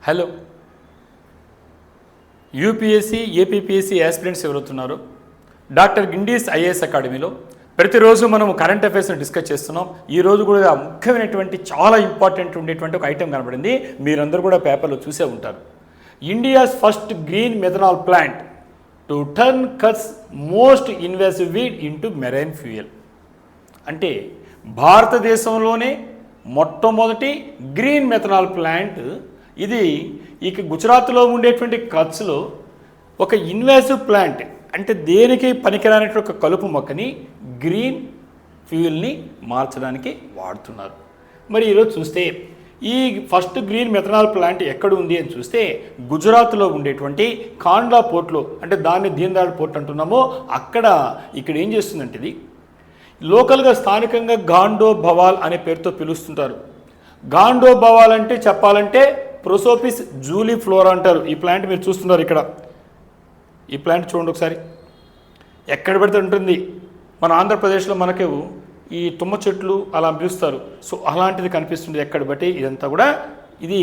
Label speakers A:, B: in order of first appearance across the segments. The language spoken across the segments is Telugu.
A: హలో, యూపీఎస్సీ ఏపీపీఎస్సీ యాస్పిరెంట్స్ ఎవరవుతున్నారు? డాక్టర్ గిండీస్ ఐఏఎస్ అకాడమీలో ప్రతిరోజు మనం కరెంట్ అఫైర్స్ని డిస్కస్ చేస్తున్నాం. ఈరోజు కూడా ముఖ్యమైనటువంటి చాలా ఇంపార్టెంట్ ఉండేటువంటి ఒక ఐటెం కనబడింది. మీరందరూ కూడా పేపర్లో చూసే ఉంటారు. India's first green methanol plant to turn cuts most invasive weed into marine fuel. అంటే భారతదేశంలోనే మొట్టమొదటి గ్రీన్ మెథనాల్ ప్లాంట్ ఇది ఇక గుజరాత్లో ఉండేటువంటి కచ్లో ఒక ఇన్వాసివ్ ప్లాంట్, అంటే దేనికి పనికిరానటువంటి ఒక కలుపు మొక్కని గ్రీన్ ఫ్యూయల్ని మార్చడానికి వాడుతున్నారు. మరి ఈరోజు చూస్తే ఈ ఫస్ట్ గ్రీన్ మెథనాల్ ప్లాంట్ ఎక్కడ ఉంది అని చూస్తే గుజరాత్లో ఉండేటువంటి కాండ్లా పోర్ట్లో, అంటే దాన్ని దీన్ దయాళ్ పోర్ట్ అంటున్నామో ఇక్కడ ఏం చేస్తుందంటే ఇది లోకల్గా స్థానికంగా గాండో భవాల్ అనే పేరుతో పిలుస్తుంటారు. గాండో భవాల్ అంటే చెప్పాలంటే ప్రోసోపిస్ జూలిఫ్లోరా అంటారు. ఈ ప్లాంట్ మీరు చూస్తున్నారు ఇక్కడ. ఈ ప్లాంట్ చూడండి ఒకసారి, ఎక్కడ పెడితే ఉంటుంది. మన ఆంధ్రప్రదేశ్లో మనకు ఈ తుమ్మ చెట్లు అలా పిలుస్తారు. సో అలాంటిది కనిపిస్తుంది ఎక్కడ బట్టి. ఇదంతా కూడా ఇది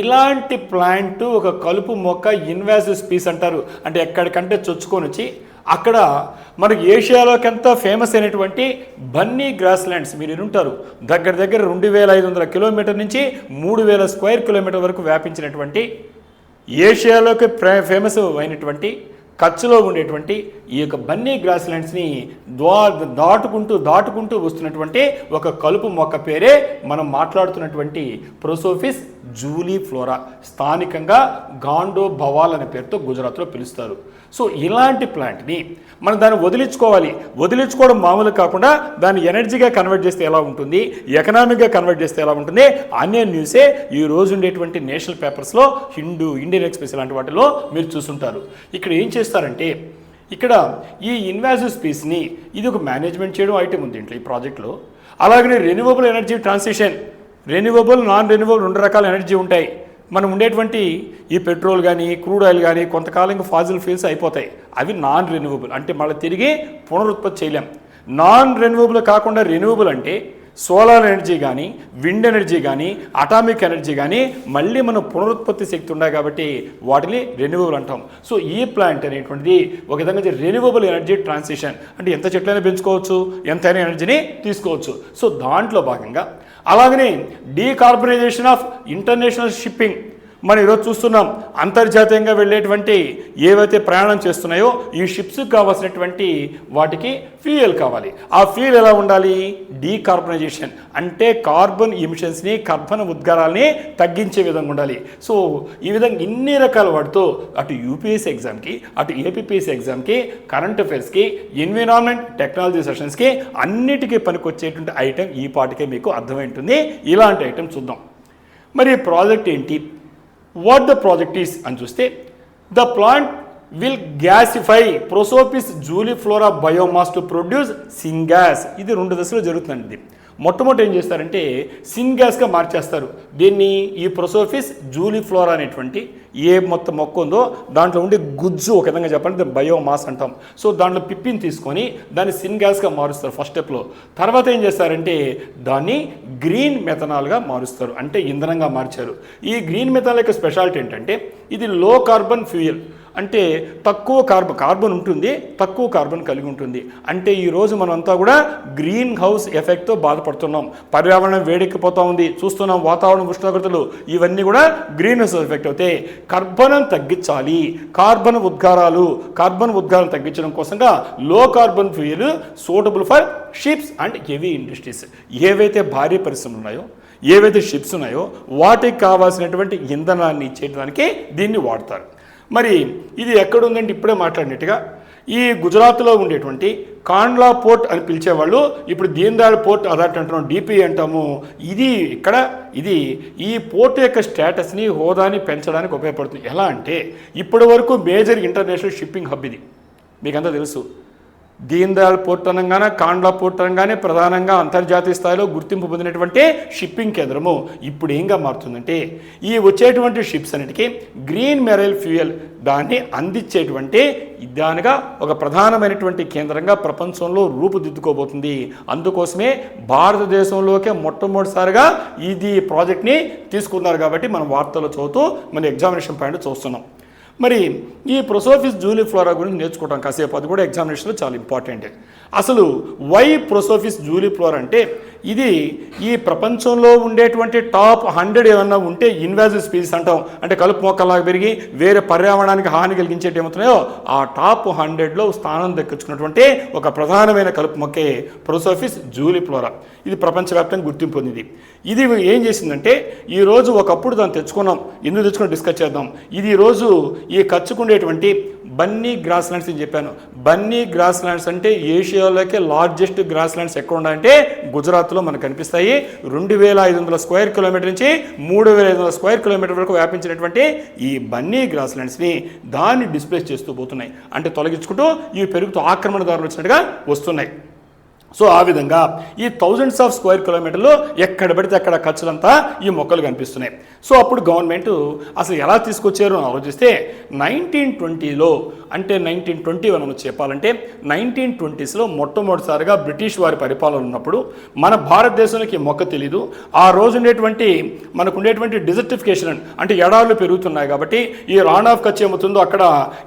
A: ఇలాంటి ప్లాంట్ ఒక కలుపు మొక్క ఇన్వాసివ్ స్పీస్ అంటారు. అంటే ఎక్కడికంటే చొచ్చుకొని వచ్చి అక్కడ మనకి ఏషియాలోకి ఎంత ఫేమస్ అయినటువంటి బన్నీ గ్రాస్ ల్యాండ్స్ మీరు వినుంటారు. దగ్గర 2500 కిలోమీటర్ నుంచి 3000 స్క్వేర్ కిలోమీటర్ వరకు వ్యాపించినటువంటి ఏషియాలోకి ఫేమస్ అయినటువంటి కచ్లో ఉండేటువంటి ఈ యొక్క బన్నీ గ్రాస్ ల్యాండ్స్ని దాటుకుంటూ వస్తున్నటువంటి ఒక కలుపు మొక్క పేరే మనం మాట్లాడుతున్నటువంటి ప్రోసోపిస్ జూలిఫ్లోరా. స్థానికంగా గాండో భవాల్ అనే పేరుతో గుజరాత్లో పిలుస్తారు. సో ఇలాంటి ప్లాంట్ని మనం దాన్ని వదిలించుకోవడం మామూలు కాకుండా దాన్ని ఎనర్జీగా కన్వర్ట్ చేస్తే ఎలా ఉంటుంది, ఎకనామిక్గా కన్వర్ట్ చేస్తే ఎలా ఉంటుంది అనే న్యూసే ఈ రోజు ఉండేటువంటి నేషనల్ పేపర్స్లో హిందూ, ఇండియన్ ఎక్స్ప్రెస్ లాంటి వాటిలో మీరు చూసుంటారు. ఇక్కడ ఏం చేస్తారంటే ఇక్కడ ఈ ఇన్వాసివ్ స్పీస్ని ఇది ఒక మేనేజ్మెంట్ చేయడం ఐటమ్ ఉంది దీంట్లో ఈ ప్రాజెక్ట్లో. అలాగనే renewable energy transition, renewable, non renewable 2 రకాల ఎనర్జీ ఉంటాయి. మనం ఉండేటువంటి ఈ పెట్రోల్ కానీ క్రూడ్ ఆయిల్ కానీ కొంతకాలం ఫాజిల్ ఫ్యూల్స్ అయిపోతాయి. అవి నాన్ రెన్యూవబుల్, అంటే మళ్ళీ తిరిగి పునరుత్పత్తి చేయలేం. నాన్ రెన్యూవబుల్ కాకుండా రెన్యూవబుల్ అంటే సోలార్ ఎనర్జీ కానీ, విండ్ ఎనర్జీ కానీ, అటామిక్ ఎనర్జీ కానీ మళ్ళీ మనం పునరుత్పత్తి శక్తి ఉన్నాయి కాబట్టి వాటిని రెన్యూవబుల్ అంటాం. సో ఈ ప్లాంట్ అనేటువంటిది ఒక విధంగా రెన్యూవబుల్ ఎనర్జీ ట్రాన్సిషన్, అంటే ఎంత చెట్లైనా పెంచుకోవచ్చు, ఎంతైనా ఎనర్జీని తీసుకోవచ్చు. సో దాంట్లో భాగంగా అలాగనే డీకార్బనైజేషన్ ఆఫ్ ఇంటర్నేషనల్ షిప్పింగ్. మనం ఈరోజు చూస్తున్నాం అంతర్జాతీయంగా వెళ్ళేటువంటి ఏవైతే ప్రయాణం చేస్తున్నాయో ఈ షిప్స్కి కావాల్సినటువంటి వాటికి ఫ్యూయల్ కావాలి. ఆ ఫ్యూయల్ ఎలా ఉండాలి? డీకార్బనైజేషన్, అంటే కార్బన్ ఎమిషన్స్ని, కర్బన ఉద్గారాలని తగ్గించే విధంగా ఉండాలి. సో ఈ విధంగా ఇన్ని రకాల వాటితో అటు యూపీఎస్సీ ఎగ్జామ్కి, అటు ఏపీపీఎస్సీ ఎగ్జామ్కి, కరెంట్ అఫైర్స్కి, ఎన్విరాన్మెంట్ టెక్నాలజీ సెషన్స్కి అన్నిటికీ పనికొచ్చేటువంటి ఐటెం ఈ పాటికే మీకు అర్థమై ఉంటుంది. ఇలాంటి ఐటెం చూద్దాం. మరి ప్రాజెక్ట్ ఏంటి, వాట్ ద ప్రాజెక్ట్ ఈస్ అని చూస్తే the plant will gasify Prosopis juliflora biomass to produce syngas. ఇది 2 దశలో జరుగుతుందండి. మొట్టమొదటి ఏం చేస్తారంటే సిన్గ్యాస్గా మార్చేస్తారు దీన్ని. ఈ ప్రోసోపిస్ జూలిఫ్లోరా అనేటువంటి మొత్తం మొక్క ఉందో దాంట్లో ఉండే గుజ్జు, ఒక విధంగా చెప్పాలంటే బయోమాస్ అంటాం. సో దాంట్లో పిప్పిని తీసుకొని దాన్ని సిన్గ్యాస్గా మారుస్తారు ఫస్ట్ స్టెప్లో. తర్వాత ఏం చేస్తారంటే దాన్ని గ్రీన్ మెథనాల్గా మారుస్తారు, అంటే ఇంధనంగా మార్చారు. ఈ గ్రీన్ మెథనాల్ యొక్క స్పెషాలిటీ ఏంటంటే ఇది లో కార్బన్ ఫ్యూయల్, అంటే తక్కువ కార్బన్ ఉంటుంది, తక్కువ కార్బన్ కలిగి ఉంటుంది. అంటే ఈరోజు మనంతా కూడా గ్రీన్ హౌస్ ఎఫెక్ట్తో బాధపడుతున్నాం. పర్యావరణం వేడెక్కిపోతూ ఉంది, చూస్తున్నాం వాతావరణ ఉష్ణోగ్రతలు, ఇవన్నీ కూడా గ్రీన్ హౌస్ ఎఫెక్ట్ అవుతాయి. కర్బనం తగ్గించాలి, కార్బన్ ఉద్గారాలు తగ్గించడం కోసంగా లో carbon fuel suitable for ships and heavy industries. ఏవైతే భారీ పరిశ్రమలు ఉన్నాయో, ఏవైతే షిప్స్ ఉన్నాయో వాటికి కావాల్సినటువంటి ఇంధనాన్ని ఇచ్చేయడానికి దీన్ని వాడతారు. మరి ఇది ఎక్కడుందంటే ఇప్పుడే మాట్లాడినట్టుగా ఈ గుజరాత్లో ఉండేటువంటి కాండ్లా పోర్ట్ అని పిలిచేవాళ్ళు ఇప్పుడు దీన్ దయాళ్ పోర్ట్ అథారిటీ అంటున్నాం, డిపి అంటాము. ఇది ఈ పోర్ట్ యొక్క స్టేటస్ని, హోదాని పెంచడానికి ఉపయోగపడుతుంది. ఎలా అంటే ఇప్పటి వరకు మేజర్ ఇంటర్నేషనల్ షిప్పింగ్ హబ్ ఇది, మీకంతా తెలుసు. దీన్ దయాళ్ పోర్ట్ అనగానే, కాండ్లా పోర్ట్ అనగానే ప్రధానంగా అంతర్జాతీయ స్థాయిలో గుర్తింపు పొందినటువంటి షిప్పింగ్ కేంద్రము ఇప్పుడు ఏంగా మారుతుందంటే, ఈ వచ్చేటువంటి షిప్స్ అన్నిటికీ గ్రీన్ మెరైల్ ఫ్యూయల్ దాన్ని అందించేటువంటి దానిగా ఒక ప్రధానమైనటువంటి కేంద్రంగా ప్రపంచంలో రూపుదిద్దుకోబోతుంది. అందుకోసమే భారతదేశంలోకే మొట్టమొదటిసారిగా ఇది ప్రాజెక్ట్ని తీసుకున్నారు. కాబట్టి మనం వార్తల్లో చదువుతూ మన ఎగ్జామినేషన్ పాయింట్ చూస్తున్నాం. మరి ఈ ప్రొసోఫిస్ జూలీ ఫ్లోరా గురించి నేర్చుకుంటాం కాసేపు, అది కూడా ఎగ్జామినేషన్లో చాలా ఇంపార్టెంట్. అసలు వై ప్రొసోఫిస్ జూలీ ఫ్లోరా అంటే, ఇది ఈ ప్రపంచంలో ఉండేటువంటి టాప్ 100 ఏమన్నా ఉంటే ఇన్వాజివ్ స్పీసీస్ అంటాం, అంటే కలుపు మొక్కలాగా పెరిగి వేరే పర్యావరణానికి హాని కలిగించేటి ఏమవుతున్నాయో ఆ టాప్ 100లో స్థానం దక్కించుకున్నటువంటి ఒక ప్రధానమైన కలుపు మొక్కే ప్రొసోఫిస్ జూలీ ఫ్లోరా. ఇది ప్రపంచవ్యాప్తంగా గుర్తింపు పొందింది. ఇది ఏం చేసిందంటే, ఈరోజు ఒకప్పుడు దాన్ని తెచ్చుకున్నాం, ఎందుకు తెచ్చుకుని డిస్కస్ చేద్దాం. ఇది ఈరోజు ఈ కచ్చుకుండేటువంటి బన్నీ గ్రాస్ ల్యాండ్స్ అని చెప్పాను. బన్నీ గ్రాస్ ల్యాండ్స్ అంటే ఏషియాలోకే లార్జెస్ట్ గ్రాస్ ల్యాండ్స్ ఎక్కడ ఉన్నాయంటే గుజరాత్లో మనకు కనిపిస్తాయి. 2500 స్క్వేర్ కిలోమీటర్ నుంచి 3500 స్క్వేర్ కిలోమీటర్ వరకు వ్యాపించినటువంటి ఈ బన్నీ గ్రాస్ ల్యాండ్స్ని దాన్ని డిస్ప్లేస్ చేస్తూ పోతున్నాయి. అంటే తొలగించుకుంటూ ఇవి పెరుగుతూ ఆక్రమణదారులు వచ్చినట్టుగా వస్తున్నాయి. సో ఆ విధంగా ఈ థౌజండ్స్ ఆఫ్ స్క్వేర్ కిలోమీటర్లు ఎక్కడ పడితే అక్కడ ఖర్చులంతా ఈ మొక్కలు కనిపిస్తున్నాయి. సో అప్పుడు గవర్నమెంట్ అసలు ఎలా తీసుకొచ్చారు అని ఆలోచిస్తే 1920లో, అంటే 1920 మనం చెప్పాలంటే 1920స్లో మొట్టమొదటిసారిగా బ్రిటిష్ వారి పరిపాలన ఉన్నప్పుడు మన భారతదేశంలోకి మొక్క తెలీదు. ఆ రోజు ఉండేటువంటి మనకు ఉండేటువంటి డిజర్టిఫికేషన్, అంటే ఎడారులు పెరుగుతున్నాయి కాబట్టి ఈ రాన్ ఆఫ్ కచ్ ఏమవుతుందో అక్కడ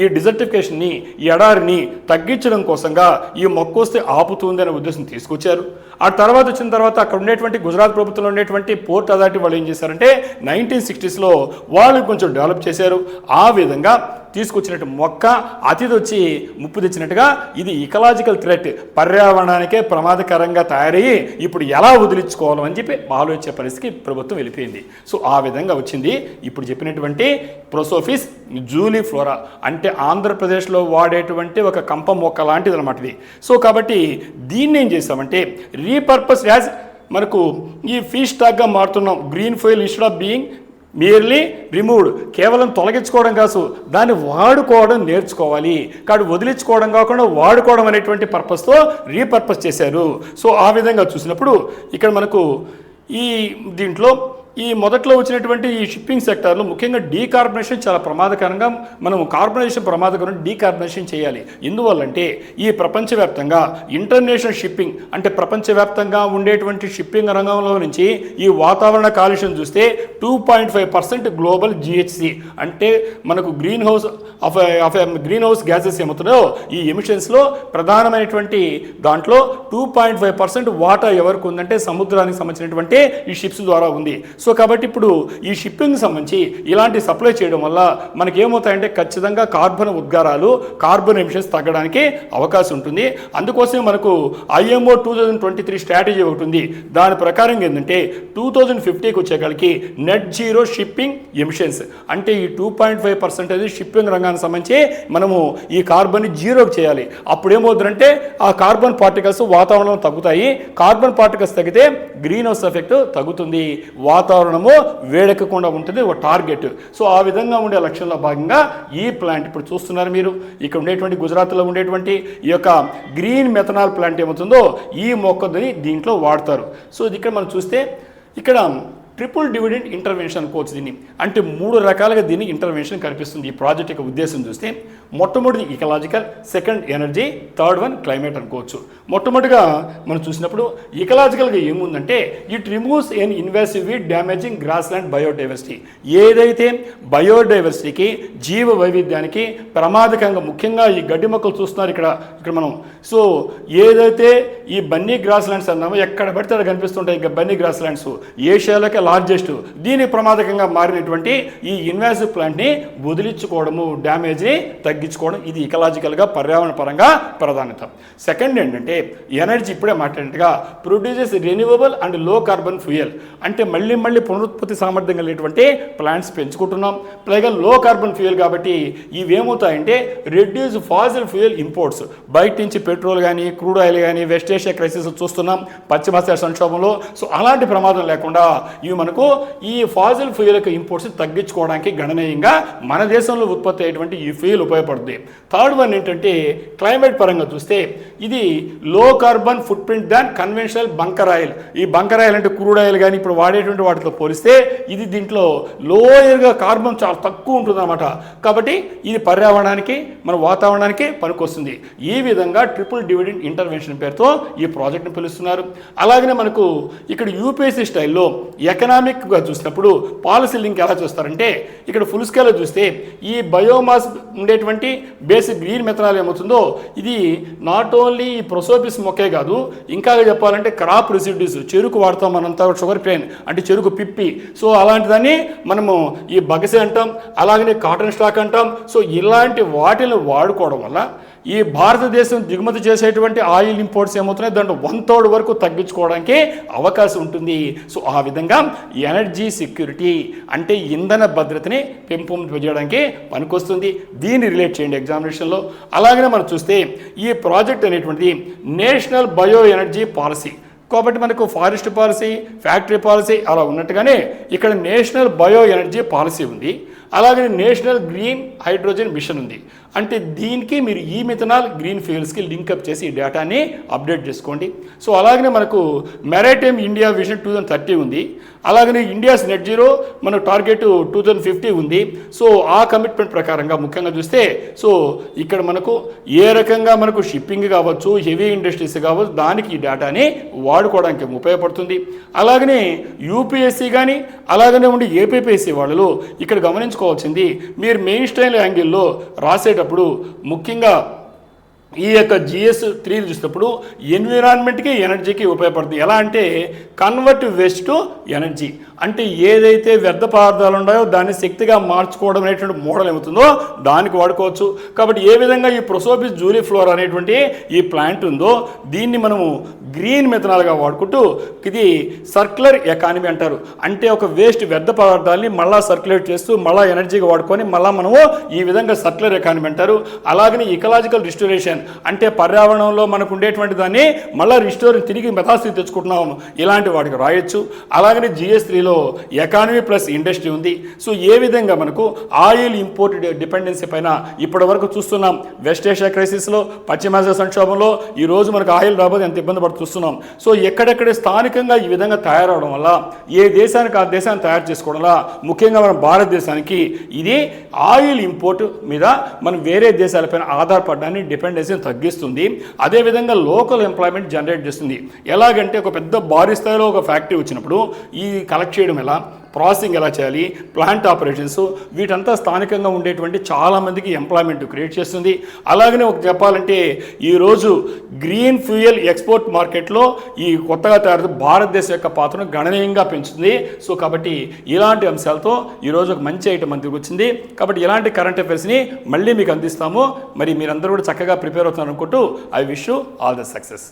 A: ఈ డిజర్టిఫికేషన్ని, ఈ ఎడారిని తగ్గించడం కోసంగా ఈ మొక్క వస్తే ఆపుతుంది అనే ఉద్దేశం తీసుకొచ్చారు. ఆ తర్వాత వచ్చిన తర్వాత అక్కడ ఉండేటువంటి గుజరాత్ ప్రభుత్వంలో ఉండేటువంటి పోర్ట్ అథారిటీ వాళ్ళు ఏం చేశారంటే 1960స్లో వాళ్ళు కొంచెం డెవలప్ చేశారు. ఆ విధంగా తీసుకొచ్చినట్టు మొక్క అతిథి వచ్చి ముప్పు తెచ్చినట్టుగా ఇది ఇకలాజికల్ థ్రెట్, పర్యావరణానికే ప్రమాదకరంగా తయారయ్యి ఇప్పుడు ఎలా వదిలించుకోవాలని చెప్పి ఆలోచించే పరిస్థితికి ప్రభుత్వం వెళ్ళిపోయింది. సో ఆ విధంగా వచ్చింది ఇప్పుడు చెప్పినటువంటి ప్రొసోఫిస్ జూలీ ఫ్లోరా. అంటే ఆంధ్రప్రదేశ్లో వాడేటువంటి ఒక కంప మొక్క లాంటిది అనమాట ఇది. సో కాబట్టి దీన్ని ఏం చేస్తామంటే రీపర్పస్ యాజ్ మనకు ఈ ఫీడ్ స్టాక్గా మారుతున్నాం. Green foil instead of being merely removed, కేవలం తొలగించుకోవడం కాదు, దాన్ని వాడుకోవడం నేర్చుకోవాలి. కాబట్టి వదిలించుకోవడం కాకుండా వాడుకోవడం అనేటువంటి పర్పస్తో రీపర్పస్ చేశారు. సో ఆ విధంగా చూసినప్పుడు ఇక్కడ మనకు ఈ దీంట్లో ఈ మొదట్లో వచ్చినటువంటి ఈ షిప్పింగ్ సెక్టార్లో ముఖ్యంగా డీకార్బనేషన్ చాలా ప్రమాదకరంగా, మనం కార్బనైజేషన్ ప్రమాదకరం, డీకార్బనేషన్ చేయాలి. ఎందువల్లంటే ఈ ప్రపంచవ్యాప్తంగా ఇంటర్నేషనల్ షిప్పింగ్, అంటే ప్రపంచవ్యాప్తంగా ఉండేటువంటి షిప్పింగ్ రంగంలో నుంచి ఈ వాతావరణ కాలుష్యం చూస్తే 2.5% గ్లోబల్ జిహెచ్సి, అంటే మనకు గ్రీన్ హౌస్ గ్యాసెస్ ఏమవుతున్నాయో ఈ ఎమిషన్స్లో ప్రధానమైనటువంటి దాంట్లో 2.5% వాటా ఎవరికి ఉందంటే సముద్రానికి సంబంధించినటువంటి ఈ షిప్స్ ద్వారా ఉంది. సో కాబట్టి ఇప్పుడు ఈ షిప్పింగ్ సంబంధించి ఇలాంటి సప్లై చేయడం వల్ల మనకి ఏమవుతాయంటే ఖచ్చితంగా కార్బన్ ఉద్గారాలు, కార్బన్ ఎమిషన్స్ తగ్గడానికి అవకాశం ఉంటుంది. అందుకోసమే మనకు IMO 2023 స్ట్రాటజీ ఒకటి ఉంది. దాని ప్రకారం ఏంటంటే 2050కి వచ్చేకాలకి నెట్ జీరో షిప్పింగ్ ఎమిషన్స్, అంటే ఈ 2.5% అనేది షిప్పింగ్ రంగానికి సంబంధించి మనము ఈ కార్బన్ జీరోకి చేయాలి. అప్పుడు ఏమవుతుందంటే ఆ కార్బన్ పార్టికల్స్ వాతావరణంలో తగ్గుతాయి. కార్బన్ పార్టికల్స్ తగ్గితే గ్రీన్ హౌస్ ఎఫెక్ట్ తగ్గుతుంది, వాతావరణము వేడెక్కకుండా ఉంటుంది, ఒక టార్గెట్. సో ఆ విధంగా ఉండే లక్ష్యంలో భాగంగా ఈ ప్లాంట్ ఇప్పుడు చూస్తున్నారు మీరు. ఇక్కడ ఉండేటువంటి గుజరాత్లో ఉండేటువంటి ఈ యొక్క గ్రీన్ మెథనాల్ ప్లాంట్ ఏమవుతుందో ఈ మొక్కని దీంట్లో వాడతారు. సో ఇది ఇక్కడ మనం చూస్తే ఇక్కడ ట్రిపుల్ డివిడెంట్ ఇంటర్వెన్షన్ అనుకోవచ్చు దీన్ని. అంటే 3 రకాలుగా దీన్ని ఇంటర్వెన్షన్ కనిపిస్తుంది. ఈ ప్రాజెక్ట్ యొక్క ఉద్దేశం చూస్తే మొట్టమొదటి ecological, second energy, third one climate అనుకోవచ్చు. మొట్టమొదటిగా మనం చూసినప్పుడు ఇకలాజికల్గా ఏముందంటే it removes an invasive damaging grass land biodiversity. ఏదైతే బయోడైవర్సిటీకి, జీవ వైవిధ్యానికి ప్రమాదకంగా, ముఖ్యంగా ఈ గడ్డి మొక్కలు చూస్తున్నారు ఇక్కడ మనం. సో ఏదైతే ఈ బన్నీ గ్రాస్ ల్యాండ్స్ అన్నామో ఎక్కడ పడితే అక్కడ కనిపిస్తుంటాయి ఈ బన్నీ గ్రాస్ ల్యాండ్స్, ఏషియాలోకి లార్జెస్ట్. దీనికి ప్రమాదకంగా మారినటువంటి ఈ ఇన్వాసివ్ ప్లాంట్ని వదిలించుకోవడము, డ్యామేజ్ని తగ్గించుకోవడం, ఇది ఇకలాజికల్గా పర్యావరణ పరంగా ప్రాధాన్యత. సెకండ్ ఏంటంటే ఎనర్జీ, ఇప్పుడే మాట్లాడినట్టుగా ప్రొడ్యూసెస్ రెన్యూవబుల్ అండ్ లో కార్బన్ ఫ్యూయల్, అంటే మళ్ళీ పునరుత్పత్తి సామర్థ్యం కలిగినటువంటి ప్లాంట్స్ పెంచుకుంటున్నాం. పైగా లో కార్బన్ ఫ్యూయల్ కాబట్టి ఇవేమవుతాయంటే రెడ్యూస్ ఫాసిల్ ఫ్యూయల్ ఇంపోర్ట్స్, బయట నుంచి పెట్రోల్ కానీ, క్రూడ్ ఆయిల్ కానీ, వెస్ట్ ఏషియా క్రైసిస్ చూస్తున్నాం పశ్చిమాసియా సంక్షోభంలో. సో అలాంటి ప్రమాదం లేకుండా ఇవి మనకు ఈ ఫాజిల్ ఫ్యూయల్ యొక్క ఇంపోర్ట్స్ తగ్గించుకోవడానికి గణనీయంగా మన దేశంలో ఉత్పత్తి అయ్యేటువంటి ఈ ఫ్యూయల్ ఉపయోగపడుతుంది. థర్డ్ వన్ ఏంటంటే క్లైమేట్ పరంగా చూస్తే ఇది లో కార్బన్ ఫుట్ ప్రింట్ దాన్ కన్వెన్షనల్ బంకర్ ఆయిల్. ఈ బంకర్ ఆయిల్ అంటే క్రూడ్ ఆయిల్ కానీ ఇప్పుడు వాడేటువంటి వాటితో పోలిస్తే ఇది దీంట్లో లోయర్గా కార్బన్ చాలా తక్కువ ఉంటుంది అన్నమాట. కాబట్టి ఇది పర్యావరణానికి మన వాతావరణానికి పనికొస్తుంది. ఈ విధంగా ట్రిపుల్ డివిడెండ్ ఇంటర్వెన్షన్ పేరుతో ఈ ప్రాజెక్ట్ని పిలుస్తున్నారు. అలాగనే మనకు ఇక్కడ యూపీఎస్సీ స్టైల్లో ఎకనామిక్గా చూసినప్పుడు పాలసీ లింక్ ఎలా చూస్తారంటే ఇక్కడ ఫుల్ స్కేల్లో చూస్తే ఈ బయోమాస్ ఉండేటువంటి బేసిక్ గ్రీన్ మెథనాల్ ఏమవుతుందో ఇది నాట్ ఓన్లీ ఈ ప్రొసోపిస్ మొక్కే కాదు, ఇంకా చెప్పాలంటే క్రాప్ రెసిడ్యూస్, చెరుకు వాడతాం మనంతా షుగర్ కేన్ అంటే చెరుకు పిప్పి, సో అలాంటి దాన్ని మనము ఈ బగసే అంటాం, అలాగనే కాటన్ స్టాక్ అంటాం. సో ఇలాంటి వాటిని వాడుకోవడం వల్ల ఈ భారతదేశం దిగుమతి చేసేటువంటి ఆయిల్ ఇంపోర్ట్స్ ఏమవుతున్నాయి దాంట్లో 1/3 వరకు తగ్గించుకోవడానికి అవకాశం ఉంటుంది. సో ఆ విధంగా ఎనర్జీ సెక్యూరిటీ అంటే ఇంధన భద్రతని పెంపొందించడానికి పనికొస్తుంది. దీన్ని రిలేట్ చేయండి ఎగ్జామినేషన్లో. అలాగనే మనం చూస్తే ఈ ప్రాజెక్ట్ అనేటువంటిది నేషనల్ బయో ఎనర్జీ పాలసీ. కాబట్టి మనకు ఫారెస్ట్ పాలసీ, ఫ్యాక్టరీ పాలసీ అలా ఉన్నట్టుగానే ఇక్కడ నేషనల్ బయో ఎనర్జీ పాలసీ ఉంది. అలాగే నేషనల్ గ్రీన్ హైడ్రోజన్ మిషన్ ఉంది. అంటే దీనికి మీరు ఈ మిథనాల్ గ్రీన్ ఫ్యూయల్స్కి లింకప్ చేసి ఈ డేటాని అప్డేట్ చేసుకోండి. సో అలాగనే మనకు మెరైటైమ్ ఇండియా విజన్ 2030 ఉంది. అలాగనే ఇండియాస్ నెట్ జీరో మన టార్గెట్ 2050 ఉంది. సో ఆ కమిట్మెంట్ ప్రకారంగా ముఖ్యంగా చూస్తే సో ఇక్కడ మనకు ఏ రకంగా మనకు షిప్పింగ్ కావచ్చు, హెవీ ఇండస్ట్రీస్ కావచ్చు, దానికి ఈ డేటాని వాడుకోవడానికి ఉపయోగపడుతుంది. అలాగనే యూపీఎస్సీ కానీ అలాగనే ఉండి ఏపీపీఎస్సీ వాళ్ళు ఇక్కడ గమనించుకోవాల్సింది మీరు మెయిన్ స్టైల్ యాంగిల్లో రాసేటప్పుడు ముఖ్యంగా ఈ యొక్క GS3 చూసినప్పుడు ఎన్విరాన్మెంట్కి ఎనర్జీకి ఉపయోగపడుతుంది. ఎలా అంటే కన్వర్ట్ వేస్ట్ టు ఎనర్జీ, అంటే ఏదైతే వ్యర్థ పదార్థాలు ఉన్నాయో దాన్ని శక్తిగా మార్చుకోవడం అనేటువంటి మోడల్ ఏమవుతుందో దానికి వాడుకోవచ్చు. కాబట్టి ఏ విధంగా ఈ ప్రొసోపిస్ జూలిఫ్లోరా అనేటువంటి ఈ ప్లాంట్ ఉందో దీన్ని మనము గ్రీన్ మెథనాల్గా వాడుకుంటూ ఇది సర్క్యులర్ ఎకానమీ అంటారు. అంటే ఒక వేస్ట్ వ్యర్థ పదార్థాలని మళ్ళీ సర్క్యులేట్ చేస్తూ మళ్ళీ ఎనర్జీగా వాడుకొని మళ్ళీ మనము ఈ విధంగా సర్క్యులర్ ఎకానమీ అంటారు. అలాగనే ఇకలాజికల్ రిస్టోరేషన్ అంటే పర్యావరణంలో మనకు ఉండేటువంటి దాన్ని మళ్ళీ రిస్టోర్ తిరిగి మెథాస్థితి తెచ్చుకుంటున్నాము, ఇలాంటి వాటికి రాయొచ్చు. అలాగనే GS3లో ఎకానమీ ప్లస్ ఇండస్ట్రీ ఉంది. సో ఏ విధంగా మనకు ఆయిల్ ఇంపోర్ట్ డిపెండెన్సీ పైన ఇప్పటి వరకు చూస్తున్నాం. వెస్ట్ ఏషియా క్రైసిస్లో, పశ్చిమాసియా సంక్షోభంలో ఈరోజు మనకు ఆయిల్ రాబోతే ఎంత ఇబ్బంది పడుతూ చూస్తున్నాం. సో ఎక్కడెక్కడ స్థానికంగా ఈ విధంగా తయారవడం వల్ల ఏ దేశానికి ఆ దేశాన్ని తయారు చేసుకోవడం వల్ల ముఖ్యంగా మన భారతదేశానికి ఇది ఆయిల్ ఇంపోర్ట్ మీద మనం వేరే దేశాలపైన ఆధారపడడాన్ని డిపెండెన్సీ తగ్గిస్తుంది. అదేవిధంగా లోకల్ ఎంప్లాయ్మెంట్ జనరేట్ చేస్తుంది. ఎలాగంటే ఒక పెద్ద భారీ స్థాయిలో ఒక ఫ్యాక్టరీ వచ్చినప్పుడు ఈ కలెక్ట్ చేయడం ఎలా, ప్రాసెసింగ్ ఎలా చేయాలి, ప్లాంట్ ఆపరేషన్స్ వీటంతా స్థానికంగా ఉండేటువంటి చాలామందికి ఎంప్లాయ్మెంట్ క్రియేట్ చేస్తుంది. అలాగనే ఒక చెప్పాలంటే ఈరోజు గ్రీన్ ఫ్యూయల్ ఎక్స్పోర్ట్ మార్కెట్లో ఈ కొత్తగా తయారు భారతదేశం యొక్క పాత్రను గణనీయంగా పెంచుతుంది. సో కాబట్టి ఇలాంటి అంశాలతో ఈరోజు ఒక మంచి ఐటమ్ మనకు వచ్చింది. కాబట్టి ఇలాంటి కరెంట్ అఫైర్స్ని మళ్ళీ మీకు అందిస్తాము. మరి మీరందరూ కూడా చక్కగా ప్రిపేర్ అవుతున్నారు అనుకుంటూ I wish you all the success.